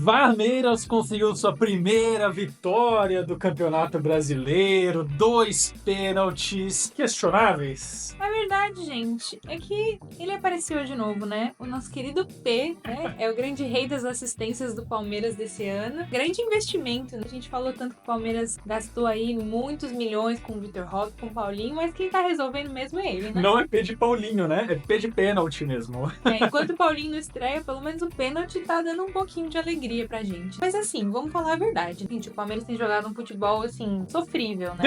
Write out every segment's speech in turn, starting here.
Palmeiras conseguiu sua primeira vitória do Campeonato Brasileiro, 2 pênaltis questionáveis. A verdade, gente, é que ele apareceu de novo, né? O nosso querido P, né? É o grande rei das assistências do Palmeiras desse ano. Grande investimento, né? A gente falou tanto que o Palmeiras gastou aí muitos milhões com o Vitor Roque, com o Paulinho, mas quem tá resolvendo mesmo é ele, né? Não é P de Paulinho, né? É P de pênalti mesmo. Enquanto o Paulinho não estreia, pelo menos o pênalti tá dando um pouquinho de alegria pra gente. Mas assim, vamos falar a verdade. Gente, o Palmeiras tem jogado um futebol, assim, sofrível, né?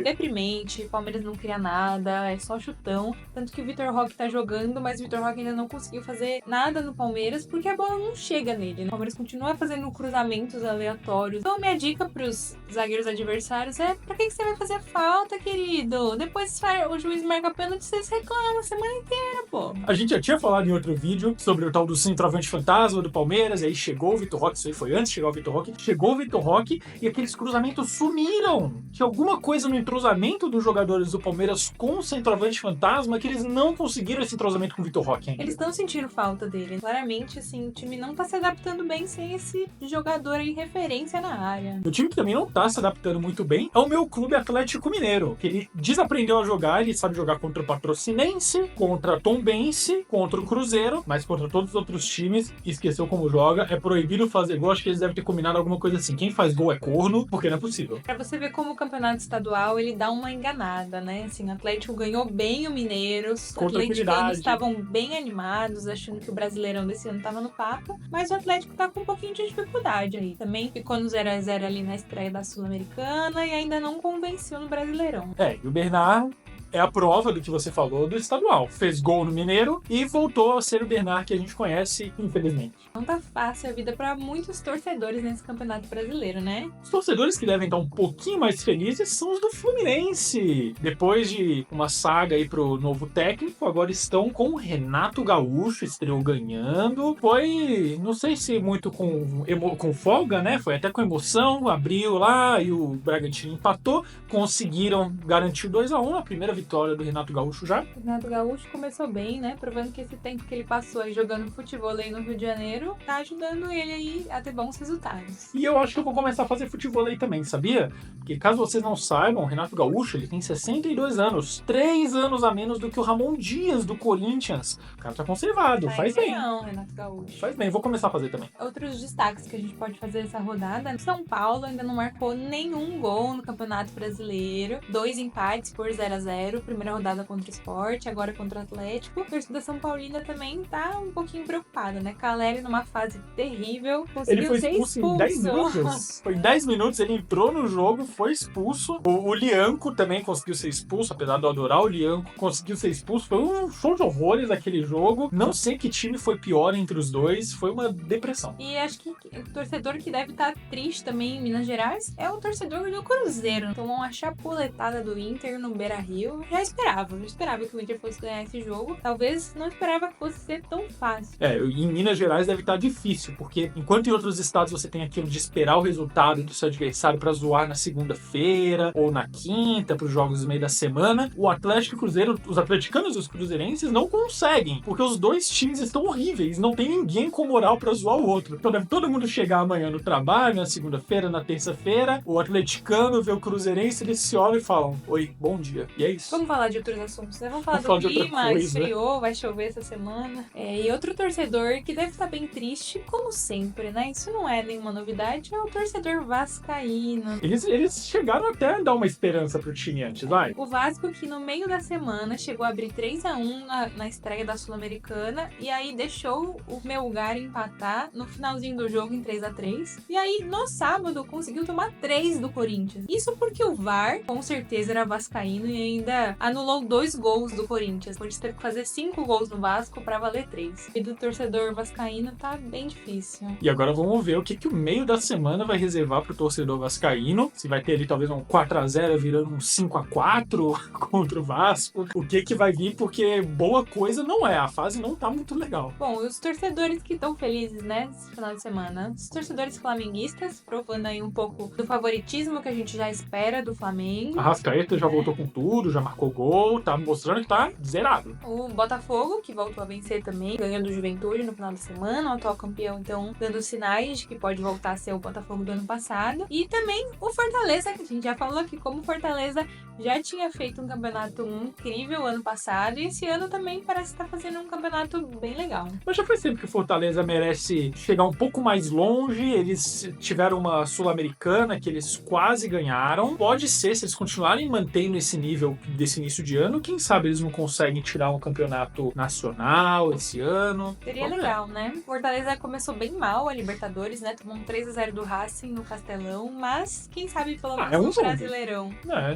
Deprimente. O Palmeiras não cria nada, é só chutão. Tanto que o Vitor Roque tá jogando, mas o Vitor Roque ainda não conseguiu fazer nada no Palmeiras, porque a bola não chega nele, né? O Palmeiras continua fazendo cruzamentos aleatórios. Então, minha dica pros zagueiros adversários é: pra que você vai fazer falta, querido? Depois o juiz marca pênalti, vocês reclamam a semana inteira, pô. A gente já tinha falado em outro vídeo sobre o tal do centroavante fantasma do Palmeiras, e aí chegou o Vitor Roque, isso aí foi antes de chegar o Vitor Roque, chegou o Vitor Roque e aqueles cruzamentos sumiram. Tinha alguma coisa no entrosamento dos jogadores do Palmeiras com o centroavante fantasma que eles não conseguiram esse entrosamento com o Vitor Roque ainda. Eles estão sentindo falta dele. Claramente, assim, o time não tá se adaptando bem sem esse jogador aí referência na área. O time que também não tá se adaptando muito bem é o meu clube Atlético Mineiro, que ele desaprendeu a jogar, ele sabe jogar contra o Patrocinense, contra Tombense, contra o Cruzeiro, mas contra todos os outros times, esqueceu como joga, é proibido fazer gol, acho que eles devem ter combinado alguma coisa assim, quem faz gol é corno, porque não é possível. Pra você ver como o campeonato estadual, ele dá uma enganada, né? Assim, o Atlético ganhou bem o Mineiro, os atleticanos estavam bem animados, achando que o Brasileirão desse ano tava no papo, mas o Atlético tá com um pouquinho de dificuldade aí. Também ficou no 0x0 ali na estreia da Sul-Americana e ainda não convenceu no Brasileirão. E o Bernard é a prova do que você falou do estadual. Fez gol no Mineiro e voltou a ser o Bernard que a gente conhece, infelizmente. Não tá fácil a vida pra muitos torcedores nesse campeonato brasileiro, né? Os torcedores que devem estar um pouquinho mais felizes são os do Fluminense. Depois de uma saga aí pro novo técnico, agora estão com o Renato Gaúcho, estreou ganhando. Foi, não sei se muito com folga, né? Foi até com emoção, abriu lá e o Bragantino empatou. Conseguiram garantir o 2x1 na primeira vitória do Renato Gaúcho já. O Renato Gaúcho começou bem, né? Provando que esse tempo que ele passou aí jogando futebol aí no Rio de Janeiro tá ajudando ele aí a ter bons resultados. E eu acho que eu vou começar a fazer futebol aí também, sabia? Porque caso vocês não saibam, o Renato Gaúcho, ele tem 62 anos. 3 anos a menos do que o Ramon Dias do Corinthians. O cara tá conservado, faz bem. Não, Renato Gaúcho. Faz bem, vou começar a fazer também. Outros destaques que a gente pode fazer nessa rodada: São Paulo ainda não marcou nenhum gol no Campeonato Brasileiro. 2 empates por 0x0. Primeira rodada contra o Sport, agora contra o Atlético. A torcida São Paulina também tá um pouquinho preocupada, né? Caleri numa fase terrível. Ele foi expulso em 10 minutos. Foi em 10 minutos, ele entrou no jogo, foi expulso. O Lianco também conseguiu ser expulso, apesar de eu adorar o Lianco, conseguiu ser expulso. Foi um show de horrores aquele jogo. Não sei que time foi pior entre os dois. Foi uma depressão. E acho que o torcedor que deve estar triste também em Minas Gerais é o torcedor do Cruzeiro. Tomou uma chapuletada do Inter no Beira-Rio. Já esperava que o Inter fosse ganhar esse jogo. Talvez não esperava que fosse ser tão fácil. Em Minas Gerais deve estar difícil, porque enquanto em outros estados você tem aquilo de esperar o resultado do seu adversário para zoar na segunda-feira ou na quinta, para os jogos do meio da semana, o Atlético e o Cruzeiro, os atleticanos e os cruzeirenses não conseguem, porque os dois times estão horríveis, não tem ninguém com moral para zoar o outro. Então deve todo mundo chegar amanhã no trabalho, na segunda-feira, na terça-feira, o atleticano vê o cruzeirense, eles se olham e falam: oi, bom dia. E é isso. Vamos falar de outros assuntos, né? Vamos falar do clima, esfriou, vai chover essa semana. E outro torcedor que deve estar bem triste, como sempre, né? Isso não é nenhuma novidade, é o torcedor vascaíno. Eles chegaram até a dar uma esperança pro time antes, vai. O Vasco que no meio da semana chegou a abrir 3x1 na estreia da Sul-Americana e aí deixou o Melgar empatar no finalzinho do jogo em 3x3. E aí no sábado conseguiu tomar 3 do Corinthians. Isso porque o VAR com certeza era vascaíno e ainda anulou 2 gols do Corinthians. O Corinthians teve que fazer 5 gols no Vasco pra valer 3. E do torcedor vascaíno tá bem difícil. E agora vamos ver o que o meio da semana vai reservar pro torcedor vascaíno. Se vai ter ali talvez um 4x0 virando um 5x4 contra o Vasco. O que vai vir, porque boa coisa não é. A fase não tá muito legal. Bom, e os torcedores que estão felizes, né, nesse final de semana? Os torcedores flamenguistas, provando aí um pouco do favoritismo que a gente já espera do Flamengo. A Arrascaeta já voltou com tudo, já marcou gol, tá mostrando que tá zerado. O Botafogo, que voltou a vencer também, ganhou do Juventude no final da semana, o atual campeão, então, dando sinais de que pode voltar a ser o Botafogo do ano passado. E também o Fortaleza, que a gente já falou aqui, como o Fortaleza já tinha feito um campeonato incrível ano passado, e esse ano também parece estar fazendo um campeonato bem legal. Mas já foi sempre que o Fortaleza merece chegar um pouco mais longe. Eles tiveram uma Sul-Americana que eles quase ganharam. Pode ser, se eles continuarem mantendo esse nível desse início de ano, quem sabe eles não conseguem tirar um campeonato nacional esse ano. Seria legal, né? O Fortaleza começou bem mal a Libertadores, né? Tomou um 3-0 do Racing no Castelão, mas quem sabe pelo menos no Brasileirão.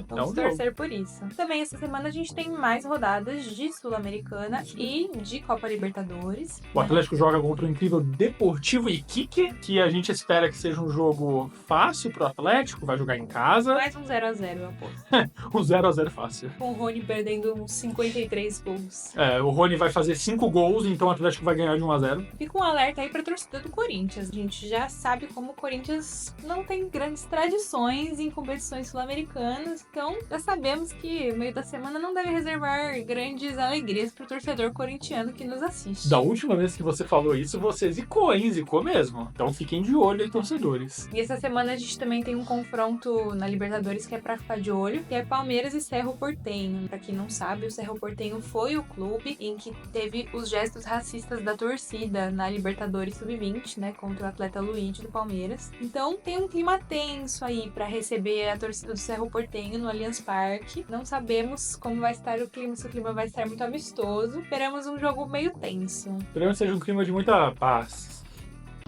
Vamos torcer por isso. Também essa semana a gente tem mais rodadas de Sul-Americana e de Copa Libertadores. O Atlético joga contra o incrível Deportivo Iquique, que a gente espera que seja um jogo fácil pro Atlético, vai jogar em casa. Mais um 0-0, eu aposto. Um 0-0 fácil. Com o Rony perdendo uns 53 gols. O Rony vai fazer 5 gols, então o Atlético vai ganhar de 1-0. Fica um alerta aí pra torcida do Corinthians. A gente já sabe como o Corinthians não tem grandes tradições em competições sul-americanas, então já sabemos que no meio da semana não deve reservar grandes alegrias pro torcedor corintiano que nos assiste. Da última vez que você falou isso, você zicou, hein? Zicou mesmo. Então fiquem de olho aí, torcedores. E essa semana a gente também tem um confronto na Libertadores que é pra ficar de olho, que é Palmeiras e Cerro Porteño. Pra quem não sabe, o Cerro Porteño foi o clube em que teve os gestos racistas da torcida na Libertadores Sub-20, né, contra o atleta Luigi do Palmeiras. Então tem um clima tenso aí pra receber a torcida do Cerro Porteño no Allianz Parque. Não sabemos como vai estar o clima, se o clima vai estar muito amistoso. Esperamos um jogo meio tenso. Esperamos que seja um clima de muita paz.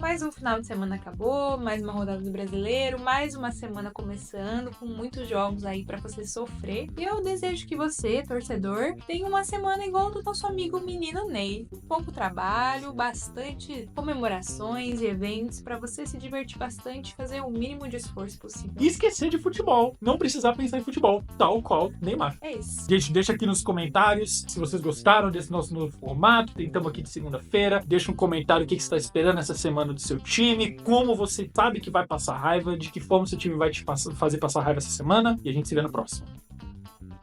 Mais um final de semana acabou, mais uma rodada do Brasileiro, mais uma semana começando, com muitos jogos aí pra você sofrer. E eu desejo que você, torcedor, tenha uma semana igual do nosso amigo menino Ney. Pouco trabalho, bastante comemorações e eventos pra você se divertir bastante, fazer o mínimo de esforço possível. E esquecer de futebol. Não precisar pensar em futebol, tal qual Neymar. É isso. Gente, deixa aqui nos comentários se vocês gostaram desse nosso novo formato. Tentamos aqui de segunda-feira. Deixa um comentário o que você está esperando essa semana do seu time, como você sabe que vai passar raiva, de que forma seu time vai te fazer passar raiva essa semana, e a gente se vê no próximo.